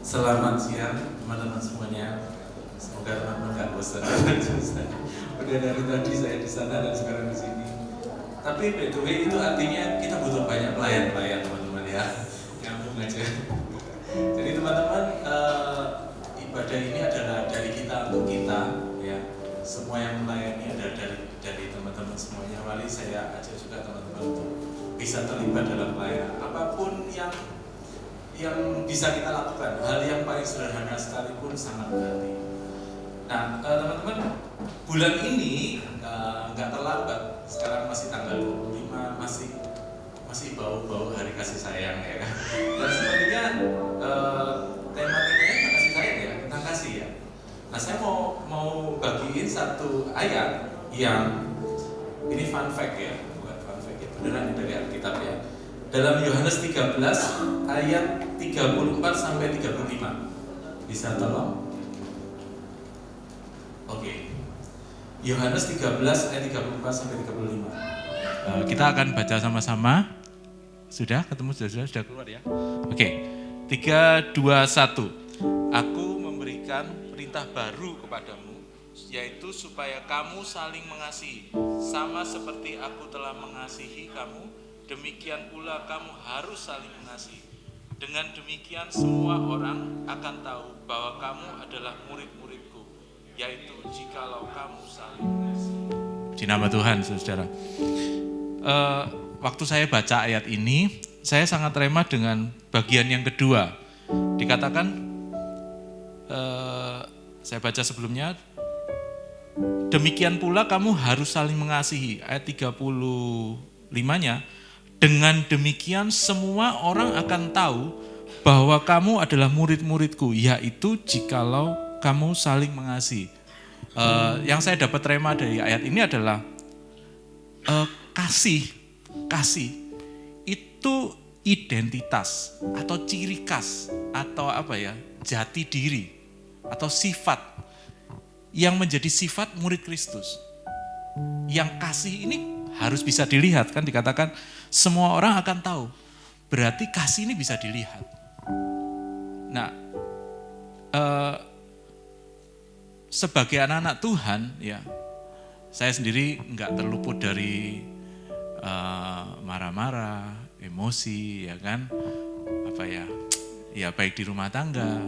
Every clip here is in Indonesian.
Selamat siang teman-teman semuanya. Semoga teman-teman nggak bosan. Udah dari tadi saya di sana dan sekarang di sini. Tapi by the way itu artinya kita butuh banyak pelayan-pelayan teman-teman ya. Nyambung aja. Jadi teman-teman ibadah ini adalah dari kita untuk kita ya. Semua yang melayani adalah dari teman-teman semuanya. Wali saya ajak juga teman-teman untuk bisa terlibat dalam pelayanan apapun yang bisa kita lakukan, hal yang paling sederhana sekalipun sangat berarti. Nah, teman-teman, bulan ini nggak terlambat. Sekarang masih tanggal 25, masih bau-bau hari kasih sayang ya kan. Dan sepertinya tema-temanya tentang kasih sayang ya, tentang kasih ya. Nah, saya mau bagiin satu ayat yang ini fun fact ya, bukan fun fact ya, beneran dari Alkitab ya. Dalam Yohanes 13 ayat 34 sampai 35. Bisa tolong? Oke. Yohanes 13 ayat 34 sampai 35. Kita akan baca sama-sama. Sudah ketemu sudah keluar ya? Oke. 3 2 1. Aku memberikan perintah baru kepadamu, yaitu supaya kamu saling mengasihi, sama seperti aku telah mengasihi kamu. Demikian pula kamu harus saling mengasihi. Dengan demikian semua orang akan tahu bahwa kamu adalah murid-muridku, yaitu jikalau kamu saling mengasihi. Di nama Tuhan, saudara. Waktu saya baca ayat ini, saya sangat remah dengan bagian yang kedua. Dikatakan, saya baca sebelumnya, demikian pula kamu harus saling mengasihi. Ayat 35-nya, dengan demikian semua orang akan tahu bahwa kamu adalah murid-muridku, yaitu jikalau kamu saling mengasihi. Yang saya dapat rema dari ayat ini adalah kasih itu identitas atau ciri khas atau jati diri atau sifat yang menjadi sifat murid Kristus. Yang kasih ini harus bisa dilihat, kan dikatakan semua orang akan tahu. Berarti kasih ini bisa dilihat. Nah, sebagai anak-anak Tuhan, ya, saya sendiri nggak terluput dari marah-marah, emosi, ya kan, ya baik di rumah tangga,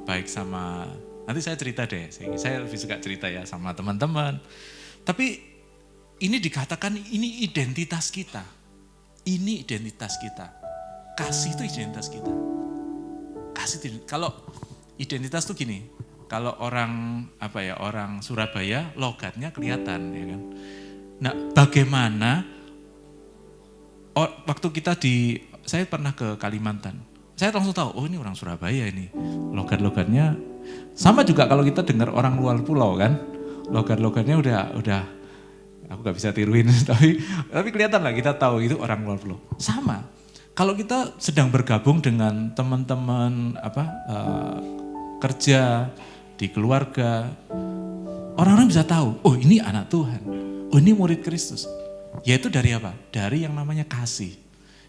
baik sama, nanti saya cerita deh, saya lebih suka cerita ya sama teman-teman. Tapi ini dikatakan ini identitas kita. Ini identitas kita. Kasih itu identitas kita. Kalau identitas tuh gini, kalau orang orang Surabaya logatnya kelihatan ya kan. Nah, bagaimana waktu saya pernah ke Kalimantan. Saya langsung tahu, oh ini orang Surabaya ini. Logat-logatnya sama juga kalau kita dengar orang luar pulau kan. Logat-logatnya udah aku gak bisa tiruin, tapi kelihatan lah kita tahu itu orang luar pulau. Sama, kalau kita sedang bergabung dengan teman-teman kerja di keluarga, orang-orang bisa tahu, oh ini anak Tuhan, oh ini murid Kristus. Yaitu dari apa? Dari yang namanya kasih.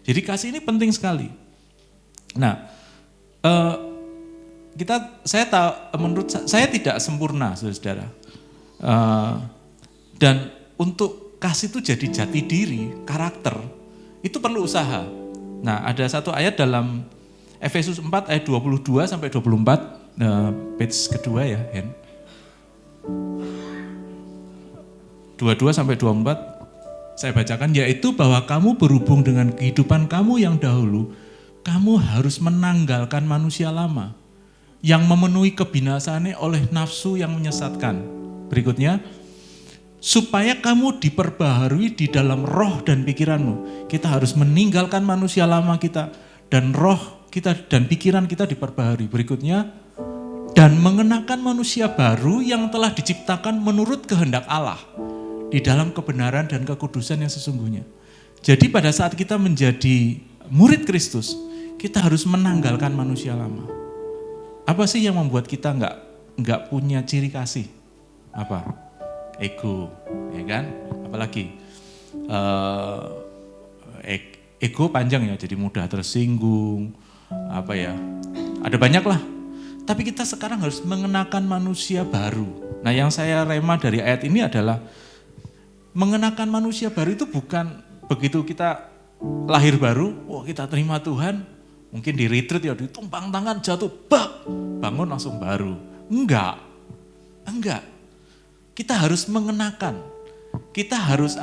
Jadi kasih ini penting sekali. Nah, menurut saya tidak sempurna, saudara. Dan untuk kasih itu jadi jati diri, karakter, itu perlu usaha. Nah, ada satu ayat dalam Efesus 4 ayat 22 sampai 24, page kedua ya, Hen. 22 sampai 24, saya bacakan, yaitu bahwa kamu berhubung dengan kehidupan kamu yang dahulu, kamu harus menanggalkan manusia lama, yang memenuhi kebinasaannya oleh nafsu yang menyesatkan. Berikutnya, supaya kamu diperbaharui di dalam roh dan pikiranmu. Kita harus meninggalkan manusia lama kita dan roh kita dan pikiran kita diperbaharui. Berikutnya, dan mengenakan manusia baru yang telah diciptakan menurut kehendak Allah di dalam kebenaran dan kekudusan yang sesungguhnya. Jadi pada saat kita menjadi murid Kristus, kita harus menanggalkan manusia lama. Apa sih yang membuat kita nggak punya ciri kasih? Apa? Ego, ya kan? Apalagi ego panjang ya, jadi mudah tersinggung, ada banyak lah Tapi kita sekarang harus mengenakan manusia baru. Nah yang saya rema dari ayat ini adalah mengenakan manusia baru itu bukan begitu kita lahir baru, kita terima Tuhan, mungkin di retreat ya ditumpang tangan jatuh, bangun langsung baru. Enggak. Kita harus mengenakan. Kita harus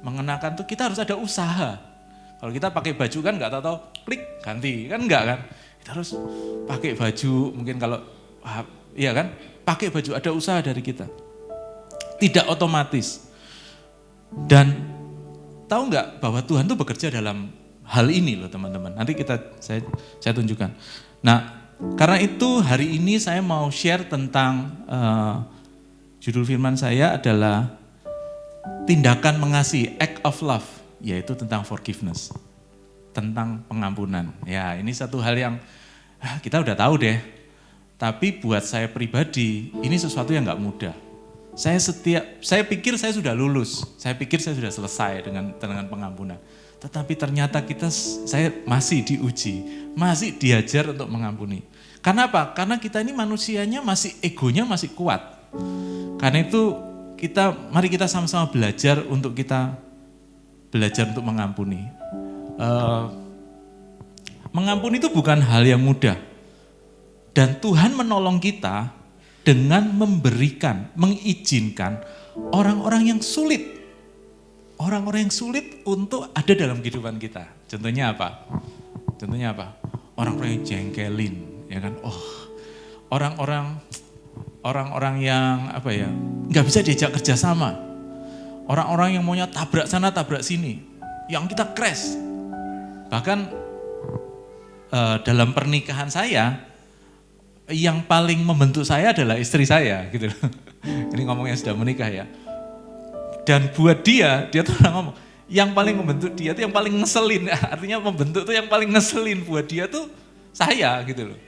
mengenakan tuh kita harus ada usaha. Kalau kita pakai baju kan nggak tahu klik ganti kan enggak kan. Kita harus pakai baju mungkin kalau pakai baju ada usaha dari kita. Tidak otomatis. Dan tahu nggak bahwa Tuhan tuh bekerja dalam hal ini loh teman-teman. Nanti saya tunjukkan. Nah, karena itu hari ini saya mau share tentang judul firman saya adalah tindakan mengasihi, act of love, yaitu tentang forgiveness, tentang pengampunan. Ya, ini satu hal yang kita udah tahu deh. Tapi buat saya pribadi, ini sesuatu yang nggak mudah. Saya pikir saya sudah lulus, saya pikir saya sudah selesai dengan pengampunan. Tetapi ternyata saya masih diuji, masih diajar untuk mengampuni. Karena apa? Karena kita ini manusianya egonya masih kuat. Karena itu mari kita sama-sama belajar untuk mengampuni. Mengampuni itu bukan hal yang mudah. Dan Tuhan menolong kita dengan mengizinkan orang-orang yang sulit. Orang-orang yang sulit untuk ada dalam kehidupan kita. Contohnya apa? Orang-orang yang jengkelin, ya kan? Orang-orang yang nggak bisa diajak kerjasama. Orang-orang yang maunya tabrak sana tabrak sini, yang kita crash. Bahkan dalam pernikahan saya, yang paling membentuk saya adalah istri saya, gitu. Ini ngomongnya sudah menikah ya. Dan buat dia tuh orang ngomong, yang paling membentuk dia tuh yang paling ngeselin, artinya membentuk tuh yang paling ngeselin buat dia tuh saya, gitu loh.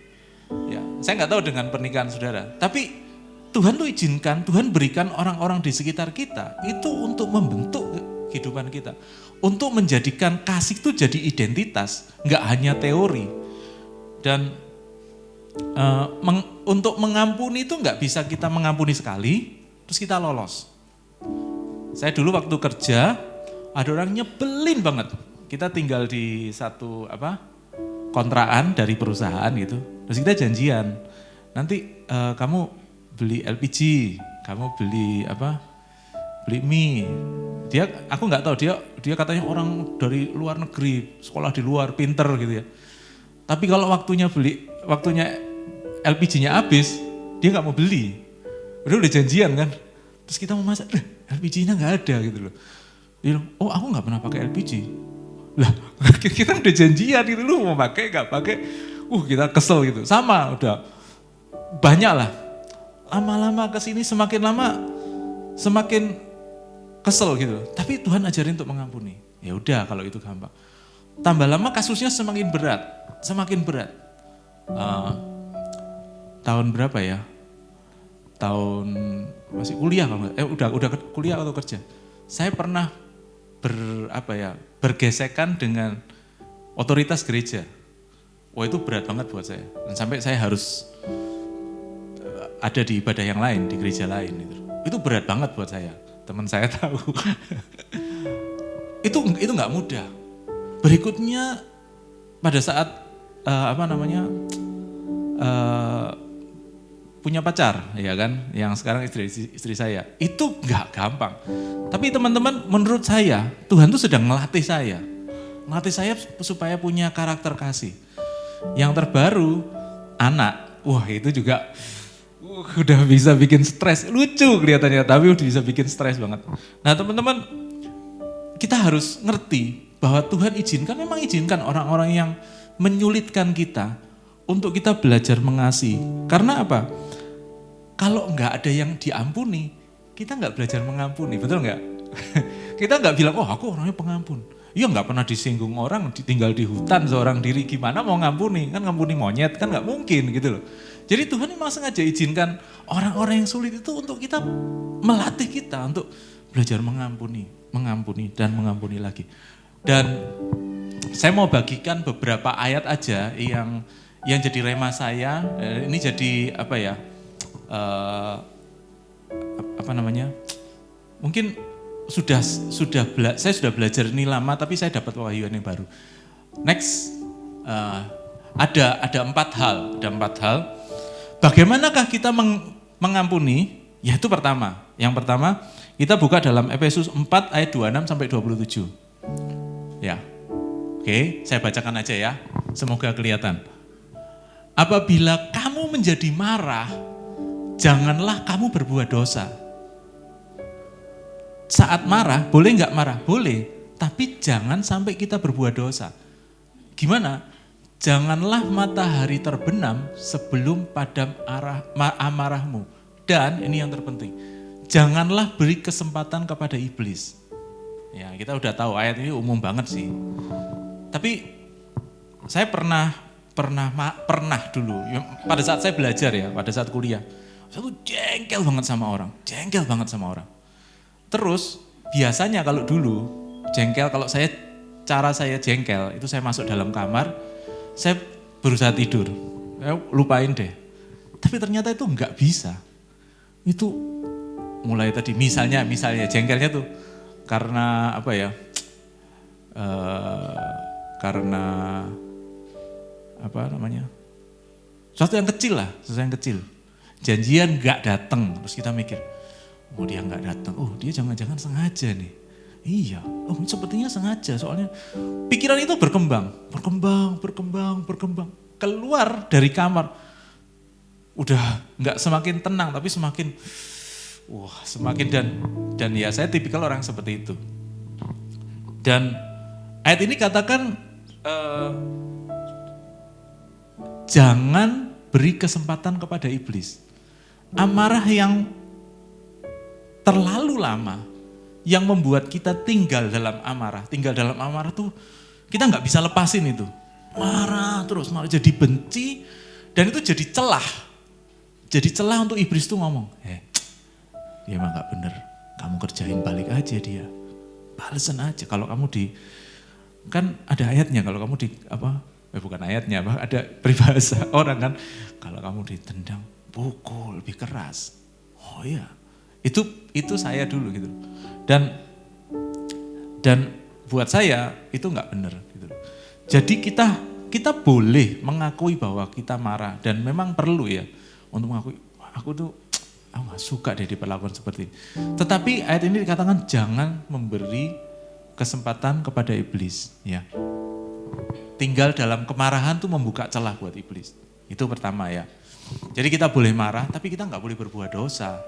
Ya, saya nggak tahu dengan pernikahan saudara, tapi Tuhan tuh izinkan, Tuhan berikan orang-orang di sekitar kita itu untuk membentuk kehidupan kita, untuk menjadikan kasih itu jadi identitas, nggak hanya teori. Dan untuk mengampuni itu nggak bisa kita mengampuni sekali, terus kita lolos. Saya dulu waktu kerja, ada orang nyebelin banget. Kita tinggal di satu kontrakan dari perusahaan gitu. Terus kita janjian, nanti kamu beli LPG, kamu beli mie. Aku nggak tahu dia katanya orang dari luar negeri, sekolah di luar, pinter gitu ya. Tapi kalau waktunya LPG-nya habis, dia nggak mau beli. Udah janjian kan. Terus kita mau masak, LPG-nya nggak ada gitu loh. Dia bilang, aku nggak pernah pakai LPG. Lah, kita udah janjian gitu, lu mau pakai nggak pakai? Kita kesel gitu. Sama, udah banyak lah. Lama-lama kesini semakin lama semakin kesel gitu. Tapi Tuhan ajarin untuk mengampuni. Ya udah kalau itu gampang. Tambah lama kasusnya semakin berat. Tahun berapa ya? Tahun masih kuliah kalau udah kuliah atau kerja. Saya pernah bergesekan dengan otoritas gereja. Itu berat banget buat saya. Dan sampai saya harus ada di ibadah yang lain, di gereja lain. Itu berat banget buat saya. Teman saya tahu. itu nggak mudah. Berikutnya pada saat punya pacar, ya kan, yang sekarang istri saya, itu nggak gampang. Tapi teman-teman, menurut saya Tuhan tuh sedang melatih saya supaya punya karakter kasih. Yang terbaru anak, itu juga udah bisa bikin stres, lucu kelihatannya, tapi udah bisa bikin stres banget. Nah teman-teman, kita harus ngerti bahwa Tuhan memang izinkan orang-orang yang menyulitkan kita untuk kita belajar mengasihi. Karena apa? Kalau nggak ada yang diampuni, kita nggak belajar mengampuni, betul nggak? Kita nggak bilang, aku orangnya pengampun. Iya nggak pernah disinggung orang, tinggal di hutan seorang diri, gimana mau ngampuni? Kan ngampuni monyet, kan nggak mungkin gitu loh. Jadi Tuhan memang sengaja izinkan orang-orang yang sulit itu untuk kita, melatih kita untuk belajar mengampuni dan mengampuni lagi. Dan saya mau bagikan beberapa ayat aja yang jadi rema saya, ini jadi apa ya, apa namanya, mungkin saya sudah belajar ini lama, tapi saya dapat wahyuan yang baru. Next, ada 4 hal, Bagaimanakah kita mengampuni? Yaitu yang pertama kita buka dalam Efesus 4 ayat 26 sampai 27. Ya, oke, saya bacakan aja ya, semoga kelihatan. Apabila kamu menjadi marah, janganlah kamu berbuat dosa. Saat marah, boleh nggak marah? Boleh, tapi jangan sampai kita berbuat dosa. Gimana? Janganlah matahari terbenam sebelum padam amarahmu. Dan ini yang terpenting, janganlah beri kesempatan kepada iblis. Ya, kita udah tahu ayat ini umum banget sih. Tapi saya pernah dulu, pada saat saya belajar ya, pada saat kuliah, saya tuh jengkel banget sama orang. Terus biasanya kalau dulu jengkel, cara saya jengkel itu saya masuk dalam kamar, saya berusaha tidur, lupain deh. Tapi ternyata itu enggak bisa. Itu mulai tadi misalnya jengkelnya tuh karena apa ya? Karena apa namanya? Sesuatu yang kecil. Janjian enggak datang, terus kita mikir, oh dia enggak datang, oh dia jangan-jangan sengaja nih. Iya, oh sepertinya sengaja, soalnya pikiran itu berkembang. Keluar dari kamar, udah nggak semakin tenang, tapi semakin dan ya saya tipikal orang seperti itu. Dan ayat ini katakan jangan beri kesempatan kepada iblis. Amarah yang terlalu lama, yang membuat kita tinggal dalam amarah tuh kita nggak bisa lepasin itu. Marah terus, malah jadi benci, dan itu jadi celah untuk iblis tuh ngomong, dia mah nggak bener, kamu kerjain balik aja dia, balesan aja. Kalau kamu kan ada ayatnya, kalau kamu bukan ayatnya, ada peribahasa orang kan, kalau kamu ditendang, pukul lebih keras. Oh iya, itu saya dulu gitu. Dan buat saya itu nggak benar gitu. Jadi kita boleh mengakui bahwa kita marah, dan memang perlu ya untuk mengakui, aku nggak suka deh diperlakukan seperti ini. Tetapi ayat ini dikatakan jangan memberi kesempatan kepada iblis. Ya, tinggal dalam kemarahan tuh membuka celah buat iblis. Itu pertama ya. Jadi kita boleh marah, tapi kita nggak boleh berbuat dosa.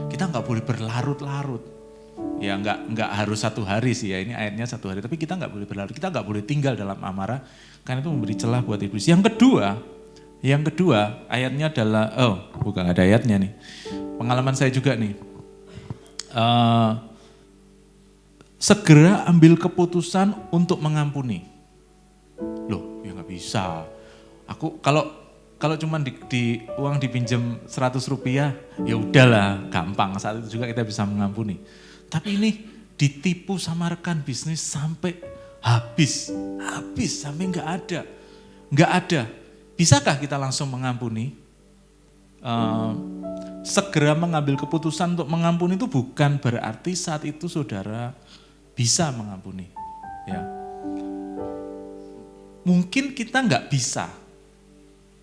Kita nggak boleh berlarut-larut. Ya nggak harus 1 hari sih ya, ini ayatnya 1 hari, tapi kita nggak boleh berlarut, kita nggak boleh tinggal dalam amarah, karena itu memberi celah buat iblis. Yang kedua ayatnya adalah, bukan ada ayatnya nih, pengalaman saya juga nih, segera ambil keputusan untuk mengampuni. Loh ya nggak bisa, aku kalau cuma di uang dipinjam 100 rupiah, ya udahlah gampang, saat itu juga kita bisa mengampuni. Tapi ini ditipu sama rekan bisnis sampai habis sampai nggak ada. Bisakah kita langsung mengampuni? Segera mengambil keputusan untuk mengampuni itu bukan berarti saat itu saudara bisa mengampuni. Ya, mungkin kita nggak bisa,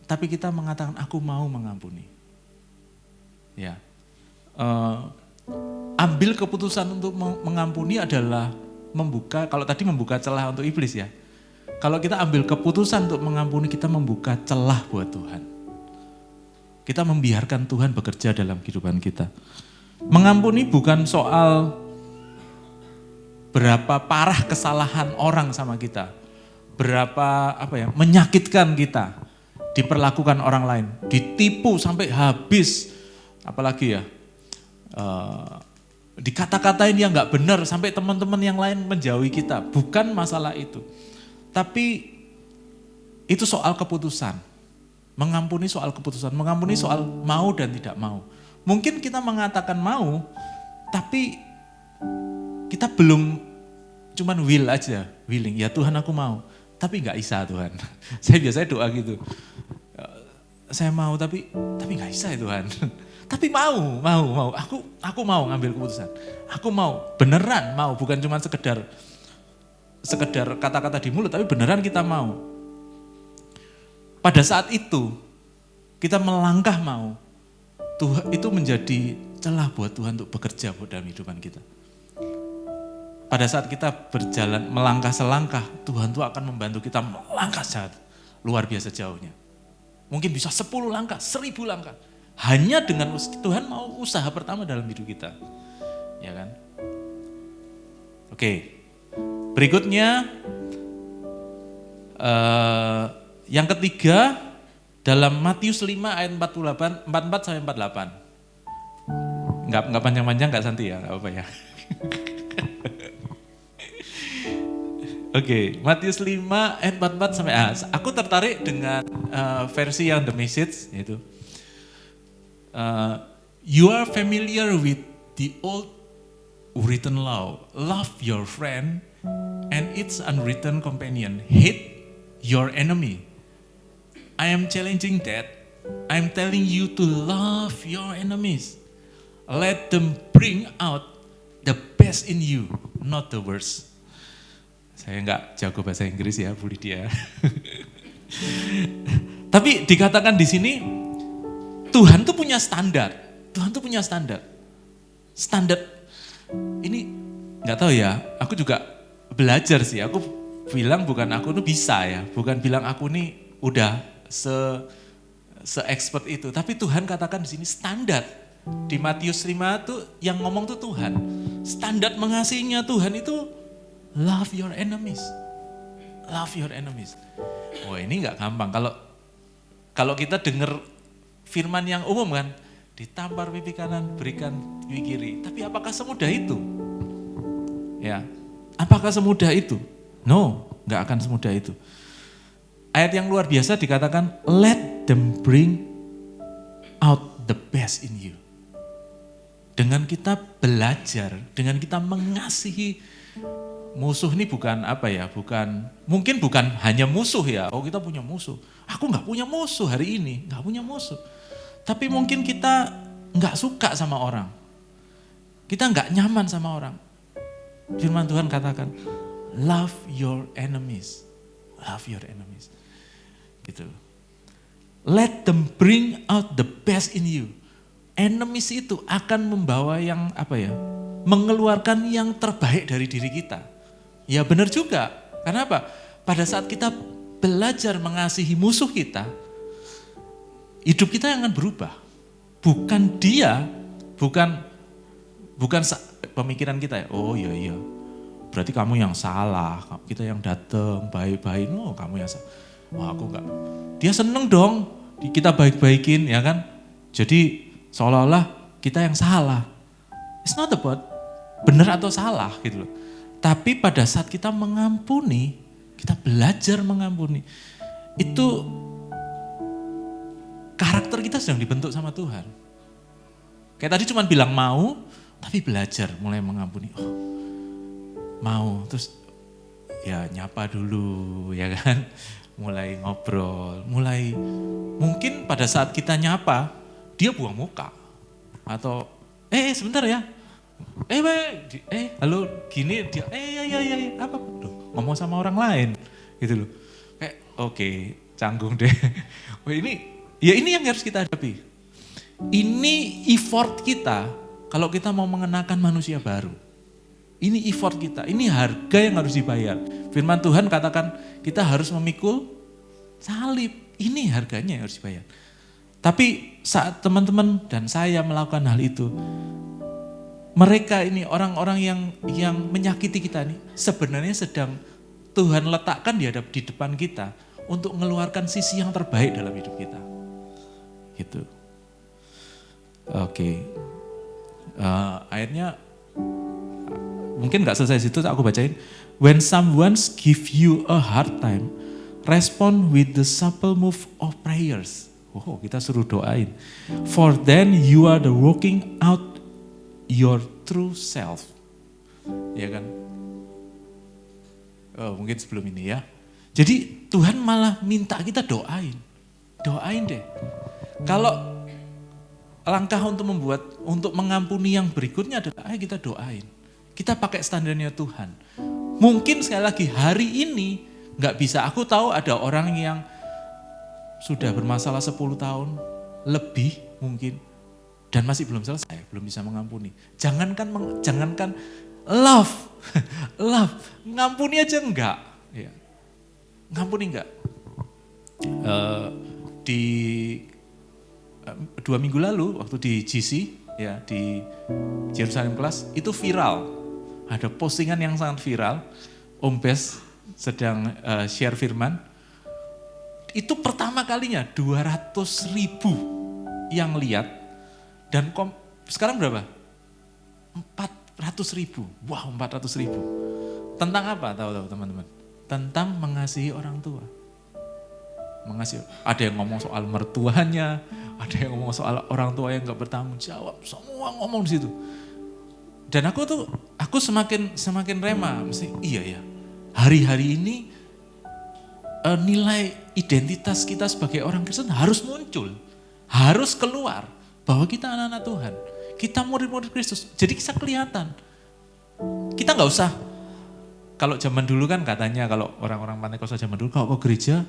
tapi kita mengatakan aku mau mengampuni. Ya. Ambil keputusan untuk mengampuni adalah kalau tadi membuka celah untuk iblis ya. Kalau kita ambil keputusan untuk mengampuni, kita membuka celah buat Tuhan. Kita membiarkan Tuhan bekerja dalam kehidupan kita. Mengampuni bukan soal berapa parah kesalahan orang sama kita. Berapa menyakitkan kita, diperlakukan orang lain, ditipu sampai habis, apalagi ya, dikata-katain yang nggak benar sampai teman-teman yang lain menjauhi kita. Bukan masalah itu, tapi itu soal keputusan. Mengampuni soal keputusan, mengampuni soal mau dan tidak mau. Mungkin kita mengatakan mau, tapi kita belum cuman willing, ya Tuhan aku mau, tapi nggak bisa Tuhan. Saya biasanya doa gitu, saya mau tapi nggak bisa ya Tuhan. Tapi mau. Aku mau ngambil keputusan. Aku mau, beneran mau, bukan cuma sekedar kata-kata di mulut, tapi beneran kita mau. Pada saat itu, kita melangkah mau, Tuhan itu menjadi celah buat Tuhan untuk bekerja buat dalam kehidupan kita. Pada saat kita berjalan, melangkah selangkah, Tuhan tuh akan membantu kita melangkah sangat luar biasa jauhnya. Mungkin bisa 10 langkah, 1000 langkah. Hanya dengan Tuhan mau usaha pertama dalam hidup kita. Ya kan? Oke. Berikutnya, yang ketiga, dalam Matius 5 ayat 44 sampai 48. Enggak panjang-panjang, enggak santai ya, enggak apa-apa ya. Oke, Matius 5 ayat 44 sampai aku tertarik dengan versi yang The Message, yaitu you are familiar with the old written law, love your friend and its unwritten companion, hate your enemy. I am challenging that. I am telling you to love your enemies. Let them bring out the best in you, not the worst. Saya enggak jago bahasa Inggris ya, Bu Lydia. Tapi dikatakan di sini, Tuhan tuh punya standar. Tuhan tuh punya standar. Standar ini nggak tahu ya. Aku juga belajar sih. Aku bilang bukan aku tuh bisa ya. Bukan bilang aku nih udah se-expert itu. Tapi Tuhan katakan di sini standar. Di Matius 5 tuh yang ngomong tuh Tuhan. Standar mengasihinya Tuhan itu love your enemies. Love your enemies. Oh ini nggak gampang. Kalau kita dengar firman yang umum kan, ditampar pipi kanan, berikan pipi kiri. Tapi apakah semudah itu? Ya, apakah semudah itu? No, nggak akan semudah itu. Ayat yang luar biasa dikatakan, let them bring out the best in you. Dengan kita belajar, dengan kita mengasihi musuh ini bukan apa ya, mungkin bukan hanya musuh ya. Oh kita punya musuh. Aku nggak punya musuh hari ini, nggak punya musuh. Tapi mungkin kita nggak suka sama orang. Kita nggak nyaman sama orang. Firman Tuhan katakan, love your enemies. Love your enemies. Gitu. Let them bring out the best in you. Enemies itu akan membawa yang apa ya? Mengeluarkan yang terbaik dari diri kita. Ya benar juga. Karena apa? Pada saat kita belajar mengasihi musuh kita, hidup kita yang akan berubah. Bukan dia, bukan pemikiran kita ya. Oh iya. Berarti kamu yang salah. Kita yang datang baik-baik. Oh kamu yang salah. Wah aku enggak. Dia seneng dong. Kita baik-baikin ya kan. Jadi seolah-olah kita yang salah. It's not about benar atau salah gitu loh. Tapi pada saat kita mengampuni, kita belajar mengampuni. Itu karakter kita sedang dibentuk sama Tuhan. Kayak tadi cuma bilang mau, tapi belajar mulai mengampuni. Oh, mau, terus ya nyapa dulu ya kan. Mulai ngobrol, mungkin pada saat kita nyapa, dia buang muka. Atau, sebentar ya. Halo gini, dia, ya, apa? Ngomong sama orang lain gitu loh. Kayak oke, canggung deh. Ini yang harus kita hadapi. Ini effort kita kalau kita mau mengenakan manusia baru. Ini effort kita, ini harga yang harus dibayar. Firman Tuhan katakan kita harus memikul salib. Ini harganya yang harus dibayar. Tapi saat teman-teman dan saya melakukan hal itu, mereka ini orang-orang yang menyakiti kita ini sebenarnya sedang Tuhan letakkan di depan kita untuk mengeluarkan sisi yang terbaik dalam hidup kita. Gitu. Oke. Ayatnya mungkin nggak selesai situ, aku bacain. When someone give you a hard time, respond with the supple move of prayers. Oh, kita suruh doain. For then you are the working out your true self. Ya kan? Oh, mungkin sebelum ini ya. Jadi Tuhan malah minta kita doain. doain deh. Kalau langkah untuk mengampuni yang berikutnya adalah ayo kita doain. Kita pakai standarnya Tuhan. Mungkin sekali lagi hari ini nggak bisa. Aku tahu ada orang yang sudah bermasalah 10 tahun lebih mungkin dan masih belum selesai, belum bisa mengampuni. Jangankan love, ngampuni aja enggak. Ya. Ngampuni enggak. Di 2 minggu lalu waktu di GC ya di Jerusalem Class itu viral. Ada postingan yang sangat viral. Om Bes sedang share firman. Itu pertama kalinya 200.000 yang lihat dan sekarang berapa? 400.000. Wow, 400.000. Tentang apa? Tahu teman-teman? Tentang mengasihi orang tua. Ada yang ngomong soal mertuanya, ada yang ngomong soal orang tua yang gak bertanggung jawab, semua ngomong di situ. Dan aku semakin rema, mesti iya ya. Hari-hari ini nilai identitas kita sebagai orang Kristen harus muncul, harus keluar bahwa kita anak-anak Tuhan, kita murid-murid Kristus. Jadi kita kelihatan. Kita nggak usah. Kalau zaman dulu kan katanya kalau orang-orang Pentakosta zaman dulu kalau ke gereja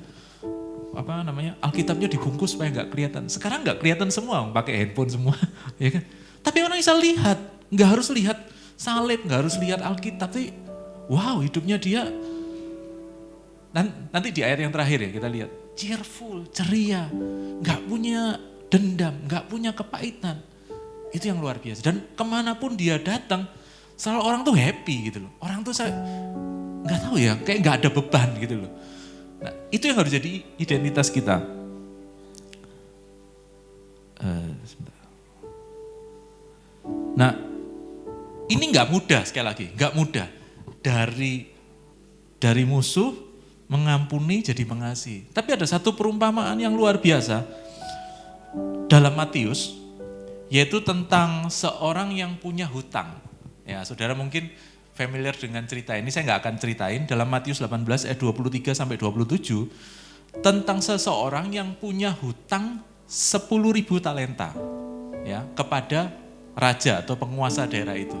Alkitabnya dibungkus supaya nggak kelihatan. Sekarang nggak kelihatan semua, pakai handphone semua, ya kan? Tapi orang bisa lihat, nggak harus lihat salib, nggak harus lihat Alkitab. Tapi wow, hidupnya dia. Nanti di ayat yang terakhir ya kita lihat cheerful, ceria, nggak punya dendam, nggak punya kepahitan. Itu yang luar biasa. Dan kemanapun dia datang, selalu orang tuh happy gitu loh. Orang tuh saya nggak tahu ya, kayak nggak ada beban gitu loh. Nah, itu yang harus jadi identitas kita. Nah, ini nggak mudah sekali lagi, nggak mudah. Dari musuh mengampuni jadi mengasihi. Tapi ada satu perumpamaan yang luar biasa dalam Matius, yaitu tentang seorang yang punya hutang. Ya, saudara mungkin familiar dengan cerita ini, saya nggak akan ceritain. Dalam Matius 18 ayat 23 sampai 27, tentang seseorang yang punya hutang 10.000 talenta ya, kepada raja atau penguasa daerah itu.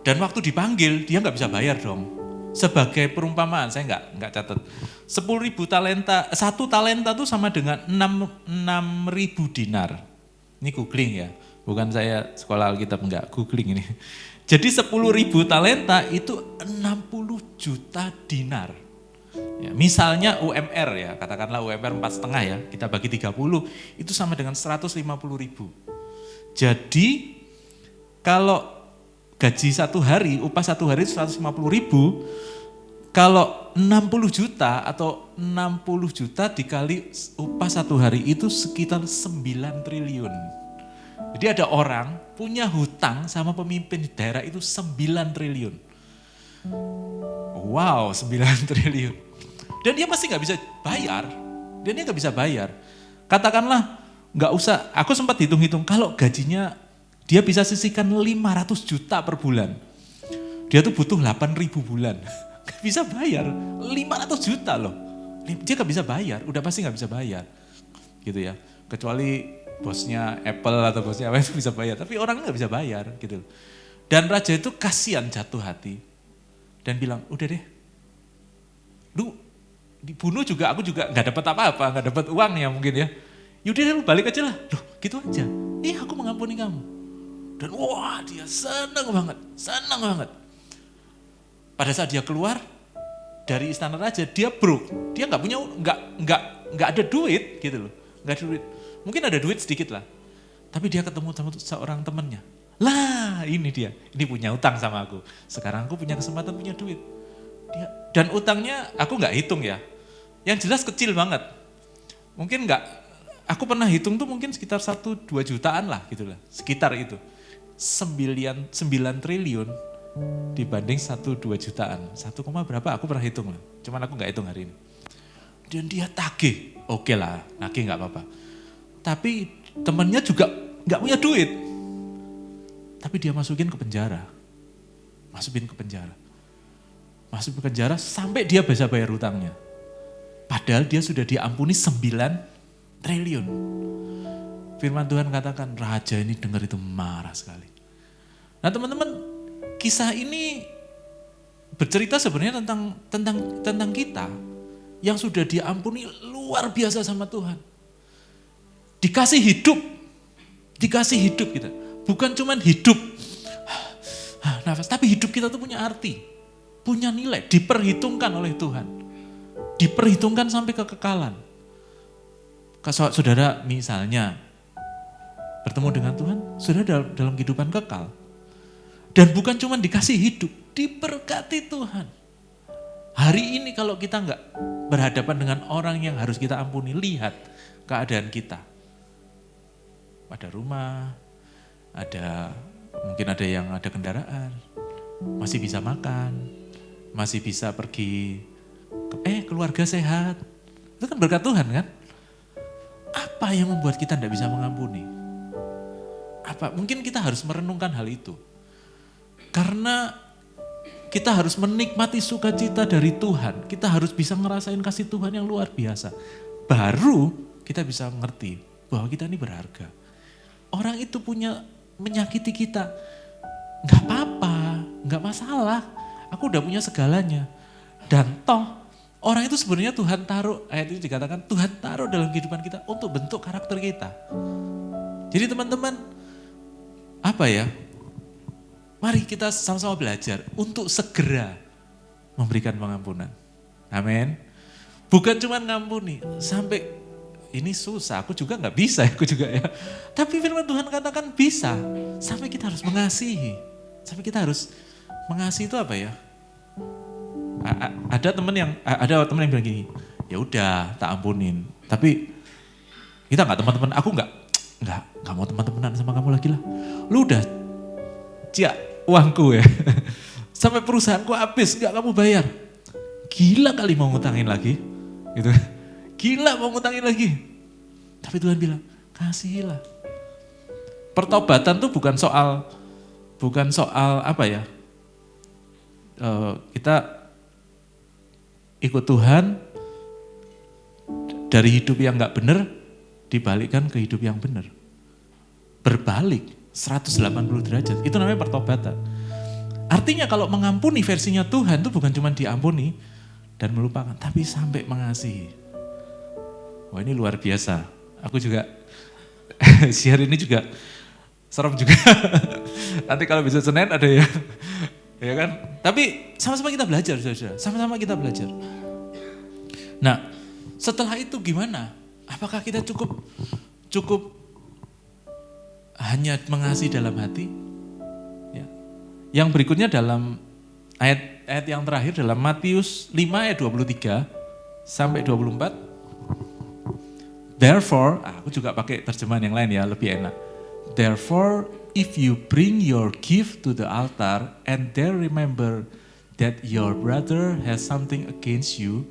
Dan waktu dipanggil, dia nggak bisa bayar dong. Sebagai perumpamaan, saya nggak catat. 10.000 talenta, 1 talenta itu sama dengan 6.000 dinar. Ini googling ya, bukan saya sekolah Alkitab, enggak, googling ini. Jadi 10.000 talenta itu 60 juta dinar. Ya, misalnya UMR ya, katakanlah UMR 4,5 ya, kita bagi 30, itu sama dengan 150.000. Jadi kalau gaji satu hari, upah satu hari 150.000, kalau 60 juta atau 60 juta dikali upah satu hari itu sekitar 9 triliun. Jadi ada orang punya hutang sama pemimpin daerah itu 9 triliun. Wow, 9 triliun. Dan dia pasti gak bisa bayar. Dan dia gak bisa bayar. Katakanlah gak usah, aku sempat hitung-hitung kalau gajinya dia bisa sisihkan 500 juta per bulan. Dia tuh butuh 8.000 bulan. Gak bisa bayar, 500 juta loh. Dia gak bisa bayar, udah pasti gak bisa bayar. Gitu ya, kecuali bosnya Apple atau bosnya apa itu bisa bayar. Tapi orangnya gak bisa bayar gitu. Dan raja itu kasihan, jatuh hati. Dan bilang, udah deh. Lu dibunuh juga, aku juga gak dapat apa-apa, gak dapat uangnya mungkin ya. Yaudah deh lu balik aja lah. Loh gitu aja, aku mengampuni kamu. Dan wah dia senang banget. Pada saat dia keluar dari istana raja, dia broke, dia nggak punya, nggak ada duit gitu loh, nggak ada duit. Mungkin ada duit sedikit lah, tapi dia ketemu sama seorang temannya. Lah ini dia, ini punya utang sama aku. Sekarang aku punya kesempatan punya duit. Dan utangnya aku nggak hitung ya, yang jelas kecil banget. Mungkin nggak, aku pernah hitung tuh mungkin sekitar 1-2 jutaan lah gitu lah, sekitar itu. 9 triliun dibanding 1-2 jutaan. 1, berapa aku pernah hitung lah. Cuman aku gak hitung hari ini. Dan dia tagih. Oke lah, nagih gak apa-apa. Tapi temennya juga gak punya duit. Tapi dia masukin ke penjara. Masuk ke penjara sampai dia bisa bayar hutangnya. Padahal dia sudah diampuni 9 Triliun. Firman Tuhan katakan raja ini dengar itu marah sekali. Nah teman-teman, kisah ini bercerita sebenarnya tentang kita yang sudah diampuni luar biasa sama Tuhan. Dikasih hidup kita. Bukan cuman hidup, nafas, tapi hidup kita tuh punya arti, punya nilai, diperhitungkan oleh Tuhan. Diperhitungkan sampai kekekalan. Saudara misalnya bertemu dengan Tuhan, saudara dalam kehidupan kekal. Dan bukan cuma dikasih hidup, diberkati Tuhan. Hari ini kalau kita nggak berhadapan dengan orang yang harus kita ampuni, lihat keadaan kita. Ada rumah, mungkin ada yang ada kendaraan, masih bisa makan, masih bisa pergi, keluarga sehat. Itu kan berkat Tuhan kan? Apa yang membuat kita tidak bisa mengampuni? Mungkin kita harus merenungkan hal itu. Karena kita harus menikmati sukacita dari Tuhan. Kita harus bisa ngerasain kasih Tuhan yang luar biasa. Baru kita bisa mengerti bahwa kita ini berharga. Orang itu menyakiti kita. Gak apa-apa, gak masalah. Aku udah punya segalanya. Dan toh orang itu sebenarnya Tuhan taruh, ayat ini dikatakan Tuhan taruh dalam kehidupan kita untuk bentuk karakter kita. Jadi teman-teman, mari kita sama-sama belajar untuk segera memberikan pengampunan. Amin. Bukan cuma ngampuni, sampai ini susah, aku juga gak bisa, Tapi firman Tuhan katakan bisa, sampai kita harus mengasihi. Sampai kita harus mengasihi itu apa ya? Ada teman yang bilang gini, ya udah tak ampunin. Tapi kita nggak teman-teman, aku nggak mau teman-temanan sama kamu lagi lah. Lu udah uangku ya, sampai perusahaanku habis nggak kamu bayar. Gila kali mau ngutangin lagi, gitu. Gila mau ngutangin lagi. Tapi Tuhan bilang kasihilah. Pertobatan tuh bukan soal kita ikut Tuhan dari hidup yang gak benar dibalikkan ke hidup yang benar. Berbalik 180 derajat, itu namanya pertobatan. Artinya kalau mengampuni versinya Tuhan itu bukan cuma diampuni dan melupakan, tapi sampai mengasihi. Wah ini luar biasa. Aku juga siar ini juga serem juga. Nanti kalau bisa Senin ada ya kan? Tapi sama-sama kita belajar, saudara. Sama-sama kita belajar. Nah, setelah itu gimana? Apakah kita cukup hanya mengasihi dalam hati? Ya. Yang berikutnya dalam ayat yang terakhir dalam Matius 5 ayat 23 sampai 24. Therefore, aku juga pakai terjemahan yang lain ya, lebih enak. Therefore, if you bring your gift to the altar and there remember that your brother has something against you,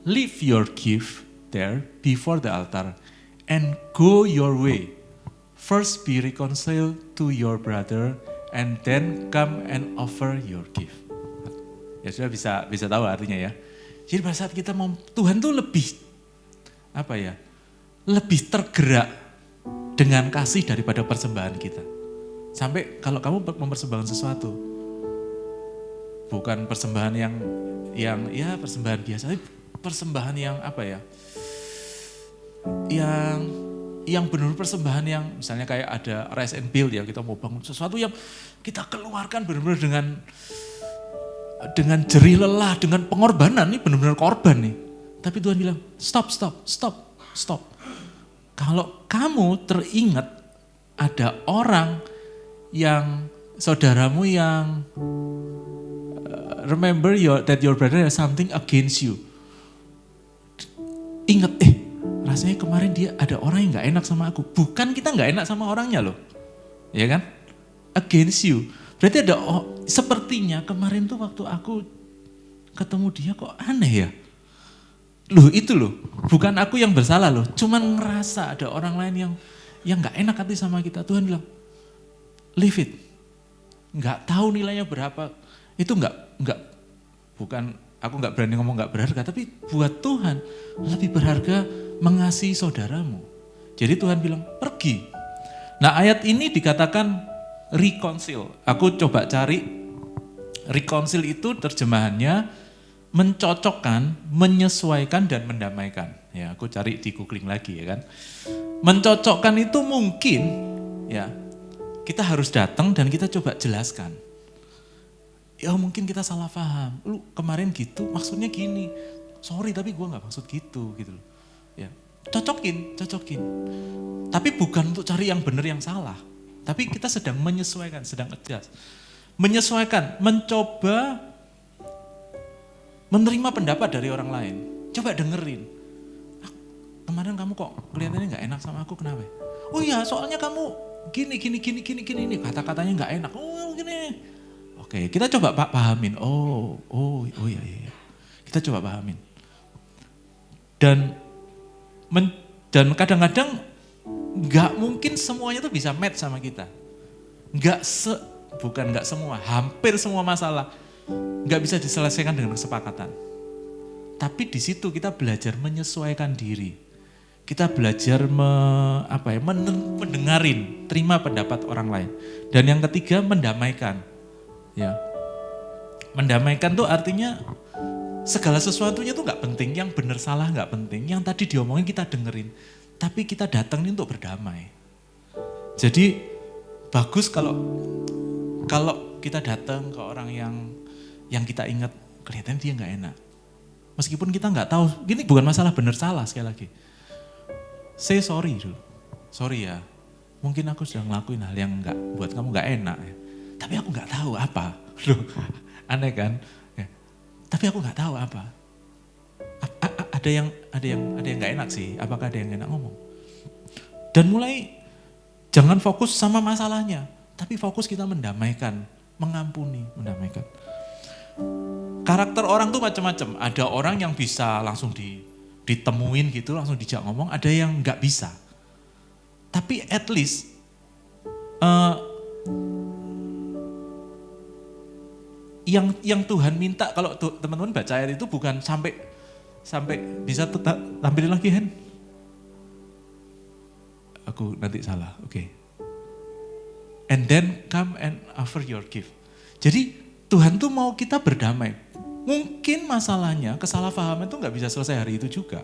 leave your gift there before the altar and go your way. First be reconciled to your brother and then come and offer your gift. Ya sudah bisa tahu artinya ya. Jadi pada saat kita mau, Tuhan tuh lebih lebih tergerak dengan kasih daripada persembahan kita. Sampai kalau kamu mempersembahkan sesuatu, bukan persembahan yang ya persembahan biasa, tapi persembahan yang yang benar persembahan yang misalnya kayak ada rise and build ya, kita mau bangun sesuatu yang kita keluarkan benar-benar dengan jerih lelah, dengan pengorbanan, nih benar-benar korban nih. Tapi Tuhan bilang stop. Kalau kamu teringat ada orang yang saudaramu yang remember that your brother has something against you. Ingat, rasanya kemarin dia ada orang yang gak enak sama aku. Bukan kita gak enak sama orangnya loh. Ya kan? Against you. Berarti ada, sepertinya kemarin tuh waktu aku ketemu dia kok aneh ya. Loh itu loh, bukan aku yang bersalah loh. Cuman ngerasa ada orang lain yang gak enak hati sama kita. Tuhan bilang, leave it. Gak tahu nilainya berapa. Itu bukan, aku gak berani ngomong gak berharga. Tapi buat Tuhan lebih berharga mengasihi saudaramu. Jadi Tuhan bilang, pergi. Nah ayat ini dikatakan reconcile. Aku coba cari, reconcile itu terjemahannya mencocokkan, menyesuaikan, dan mendamaikan. Ya, aku cari di googling lagi ya kan. Mencocokkan itu mungkin ya kita harus datang dan kita coba jelaskan. Ya mungkin kita salah paham. Lu kemarin gitu, maksudnya gini. Sorry tapi gue nggak maksud gitu loh. Ya, cocokin. Tapi bukan untuk cari yang benar yang salah. Tapi kita sedang menyesuaikan, sedang adjust. Menyesuaikan, mencoba menerima pendapat dari orang lain. Coba dengerin. Kemarin kamu kok kelihatannya nggak enak sama aku, kenapa? Oh iya, soalnya kamu gini. Ini kata-katanya nggak enak. Oh gini. Oke, kita coba pahamin. Oh iya. Kita coba pahamin. Dan kadang-kadang nggak mungkin semuanya tuh bisa match sama kita. Bukan nggak semua, hampir semua masalah nggak bisa diselesaikan dengan kesepakatan. Tapi di situ kita belajar menyesuaikan diri. Kita belajar mendengarin, terima pendapat orang lain. Dan yang ketiga mendamaikan. Ya, mendamaikan tuh artinya segala sesuatunya tuh nggak penting, yang benar salah nggak penting, yang tadi diomongin kita dengerin, tapi kita datang ini untuk berdamai. Jadi bagus kalau kita datang ke orang yang kita ingat kelihatan dia nggak enak, meskipun kita nggak tahu, gini bukan masalah benar salah sekali lagi. Say sorry dulu, sorry ya, mungkin aku sudah ngelakuin hal yang nggak buat kamu nggak enak ya. Tapi aku nggak tahu apa, loh, aneh kan? Ya. Tapi aku nggak tahu apa. Ada yang nggak enak sih. Apakah ada yang enak ngomong? Dan mulai jangan fokus sama masalahnya, tapi fokus kita mendamaikan, mengampuni, mendamaikan. Karakter orang tuh macam-macam. Ada orang yang bisa langsung ditemuin gitu, langsung dijak ngomong. Ada yang nggak bisa. Tapi at least yang Tuhan minta, kalau teman-teman baca ayat itu bukan sampai bisa tampilin lagi Hen. Aku nanti salah, oke. And then come and offer your gift. Jadi Tuhan tuh mau kita berdamai. Mungkin masalahnya, kesalahpahaman itu gak bisa selesai hari itu juga.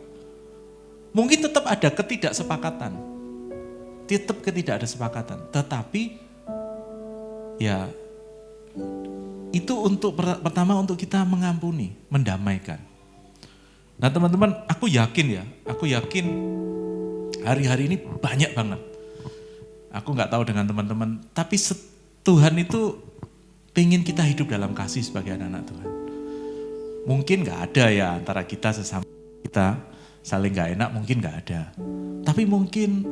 Mungkin tetap ada ketidaksepakatan. Tetapi ya itu pertama untuk kita mengampuni, mendamaikan. Nah teman-teman, aku yakin hari-hari ini banyak banget. Aku gak tahu dengan teman-teman, tapi Tuhan itu pengen kita hidup dalam kasih sebagai anak-anak Tuhan. Mungkin gak ada ya antara kita sesama kita saling gak enak, mungkin gak ada. Tapi mungkin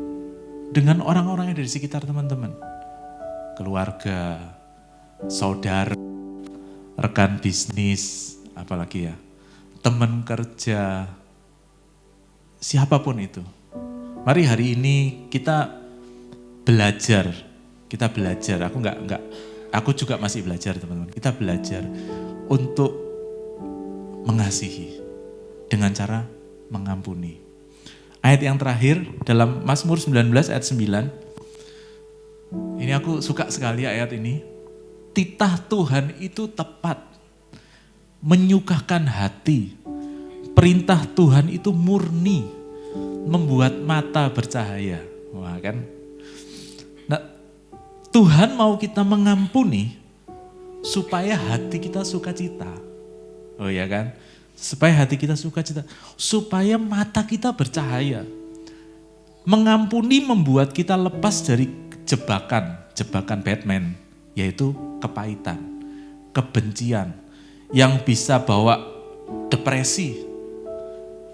dengan orang-orang yang ada di sekitar teman-teman, keluarga, saudara, rekan bisnis, apalagi ya, teman kerja, siapapun itu. Mari hari ini kita belajar. Aku juga masih belajar teman-teman. Kita belajar untuk mengasihi dengan cara mengampuni. Ayat yang terakhir dalam Mazmur 19 ayat 9. Ini aku suka sekali ayat ini. Titah Tuhan itu tepat, menyukakan hati. Perintah Tuhan itu murni, membuat mata bercahaya. Wah kan? Nah, Tuhan mau kita mengampuni supaya hati kita sukacita. Oh ya kan? Supaya hati kita sukacita, supaya mata kita bercahaya. Mengampuni membuat kita lepas dari jebakan Batman, yaitu kepahitan, kebencian, yang bisa bawa depresi,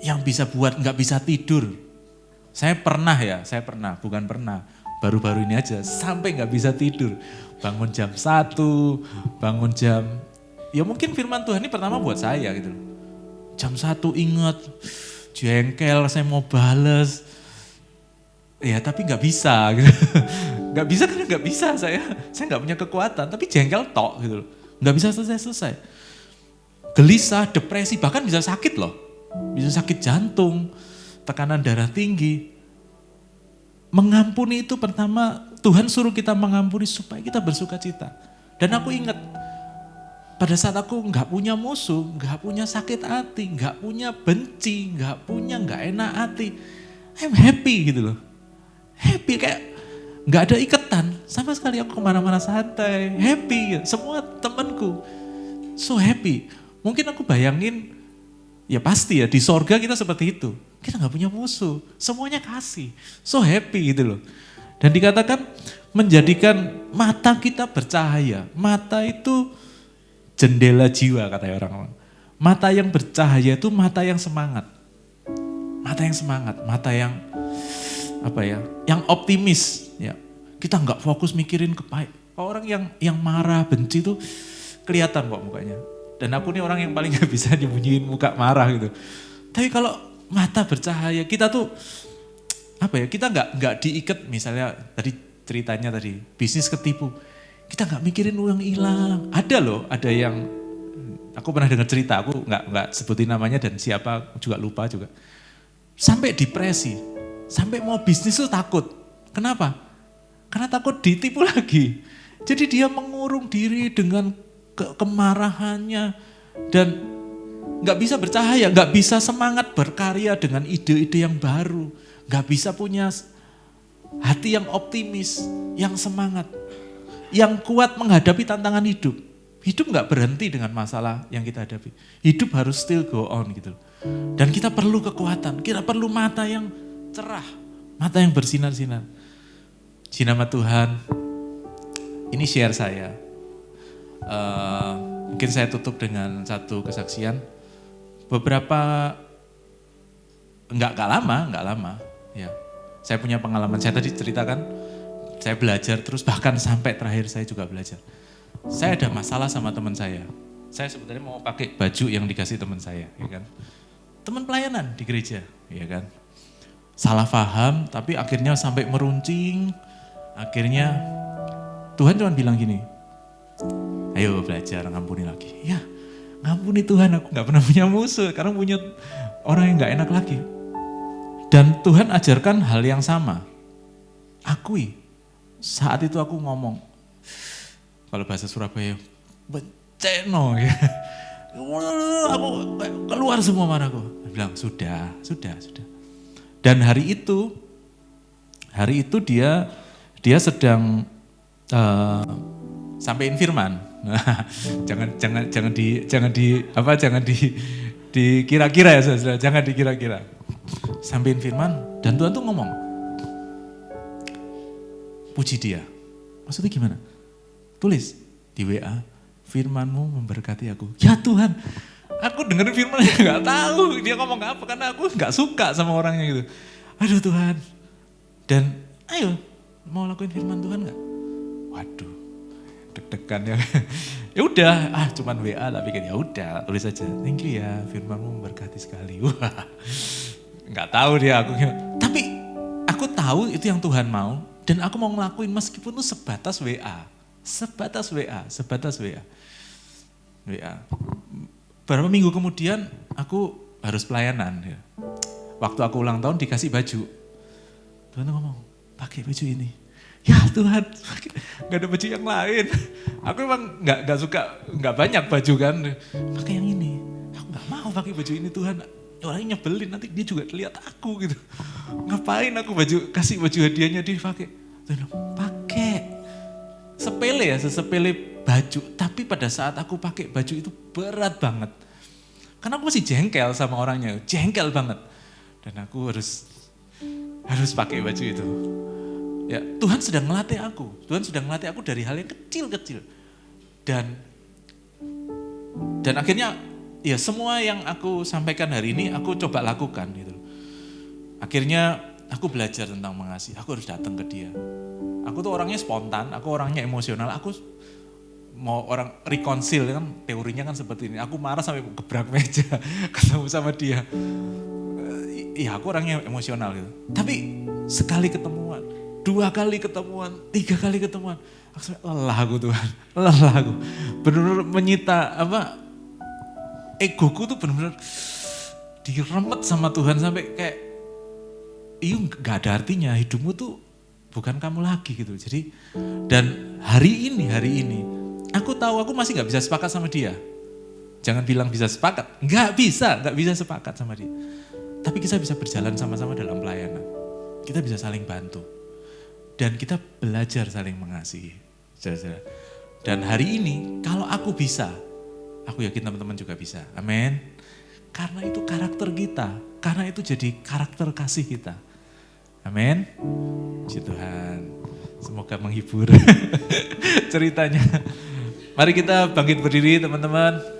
yang bisa buat nggak bisa tidur. Saya pernah, baru-baru ini aja, sampai nggak bisa tidur. Bangun jam 1, bangun jam, ya mungkin firman Tuhan ini pertama buat saya gitu. Jam 1 ingat, jengkel, saya mau bales. Ya tapi nggak bisa gitu. Nggak bisa karena nggak bisa, saya nggak punya kekuatan, tapi jengkel tok gitu loh. Nggak bisa selesai. Gelisah, depresi, bahkan bisa sakit loh. Bisa sakit jantung. tekanan darah tinggi. Mengampuni itu pertama, Tuhan suruh kita mengampuni supaya kita bersuka cita. Dan aku ingat, pada saat aku nggak punya musuh, nggak punya sakit hati, nggak punya benci, nggak enak hati, I'm happy gitu loh. Happy kayak nggak ada ikatan, sama sekali aku kemana-mana santai, happy. Semua temanku so happy. Mungkin aku bayangin, ya pasti ya di sorga kita seperti itu. Kita nggak punya musuh, semuanya kasih, so happy gitu loh. Dan dikatakan menjadikan mata kita bercahaya. Mata itu jendela jiwa katanya orang. Mata yang bercahaya itu mata yang semangat. Mata yang semangat, mata yang apa ya? Yang optimis ya. Kita nggak fokus mikirin orang yang marah, benci itu kelihatan kok mukanya. Dan aku nih orang yang paling gak bisa nyembunyiin muka marah gitu. Tapi kalau mata bercahaya, kita tuh apa ya? Kita nggak diikat misalnya tadi ceritanya tadi bisnis ketipu. Kita nggak mikirin uang hilang. Ada loh, ada yang aku pernah dengar cerita. Aku nggak sebutin namanya dan siapa juga lupa juga. Sampai depresi, sampai mau bisnis tuh takut. Kenapa? Karena takut ditipu lagi. Jadi dia mengurung diri dengan kemarahannya dan nggak bisa bercahaya, nggak bisa semangat berkarya dengan ide-ide yang baru, nggak bisa punya hati yang optimis, yang semangat, yang kuat menghadapi tantangan hidup. Hidup nggak berhenti dengan masalah yang kita hadapi. Hidup harus still go on gitu. Dan kita perlu kekuatan, kita perlu mata yang cerah, mata yang bersinar-sinar. Nama Tuhan, ini share saya. Mungkin saya tutup dengan satu kesaksian. Beberapa, enggak lama, ya. Saya punya pengalaman, saya tadi ceritakan, saya belajar terus bahkan sampai terakhir saya juga belajar. Saya ada masalah sama teman saya. Saya sebetulnya mau pakai baju yang dikasih teman saya, ya kan. Teman pelayanan di gereja, ya kan. Salah paham, tapi akhirnya sampai meruncing. Akhirnya Tuhan cuma bilang gini, ayo belajar ngampuni lagi. Ya, ngampuni Tuhan, aku gak pernah punya musuh, sekarang punya orang yang gak enak lagi. Dan Tuhan ajarkan hal yang sama. Akui, saat itu aku ngomong, kalau bahasa Surabaya, benceno ya. Aku keluar semua marahku. Dia bilang, sudah. Dan hari itu dia sedang sampein firman. jangan dikira-kira ya saudara, jangan dikira-kira. Sampein firman dan Tuhan tuh ngomong, puji dia. Maksudnya gimana? Tulis di WA, firman-Mu memberkati aku. Ya Tuhan, aku dengerin firman-Nya gak tahu dia ngomong apa karena aku gak suka sama orangnya gitu. Aduh Tuhan. Dan ayo, mau lakuin firman Tuhan gak? Waduh, deg-degan ya. Ya udah, cuman WA tapi kan ya udah, tulis aja. Thank you ya, firman-Mu memberkati sekali. Wah, nggak tahu dia aku. Tapi aku tahu itu yang Tuhan mau dan aku mau ngelakuin meskipun itu sebatas WA. Beberapa minggu kemudian aku harus pelayanan. Ya. Waktu aku ulang tahun dikasih baju. Tuhan ngomong, pakai baju ini. Ya Tuhan, gak ada baju yang lain. Aku emang gak suka, gak banyak baju kan. Pakai yang ini. Aku gak mau pakai baju ini Tuhan. Orangnya nyebelin, nanti dia juga lihat aku gitu. Ngapain aku kasih baju hadiahnya dia pakai. Tuhan bilang, pakai. Sepele ya, sesepele baju. Tapi pada saat aku pakai baju itu berat banget. Karena aku masih jengkel sama orangnya, jengkel banget. Dan aku harus pakai baju itu. Ya, Tuhan sedang melatih aku. Tuhan sedang melatih aku dari hal yang kecil-kecil. Dan akhirnya ya semua yang aku sampaikan hari ini aku coba lakukan gitu. Akhirnya aku belajar tentang mengasihi. Aku harus datang ke dia. Aku tuh orangnya spontan, aku orangnya emosional. Aku mau orang reconcile kan teorinya kan seperti ini. Aku marah sampai gebrak meja ketemu sama dia. Iya, aku orangnya emosional gitu. Tapi sekali ketemuan, 2 kali ketemuan, 3 kali ketemuan, lelah aku Tuhan, lelah aku. Benar-benar menyita egoku tuh benar-benar diremet sama Tuhan sampai kayak itu nggak ada artinya, hidupmu tuh bukan kamu lagi gitu. Jadi dan hari ini aku tahu aku masih nggak bisa sepakat sama dia. Jangan bilang bisa sepakat, nggak bisa sepakat sama dia. Tapi kita bisa berjalan sama-sama dalam pelayanan. Kita bisa saling bantu. Dan kita belajar saling mengasihi. Saudara-saudara. Dan hari ini kalau aku bisa, aku yakin teman-teman juga bisa. Amin. Karena itu karakter kita. Karena itu jadi karakter kasih kita. Amin. Puji Tuhan. Semoga menghibur ceritanya. Mari kita bangkit berdiri teman-teman.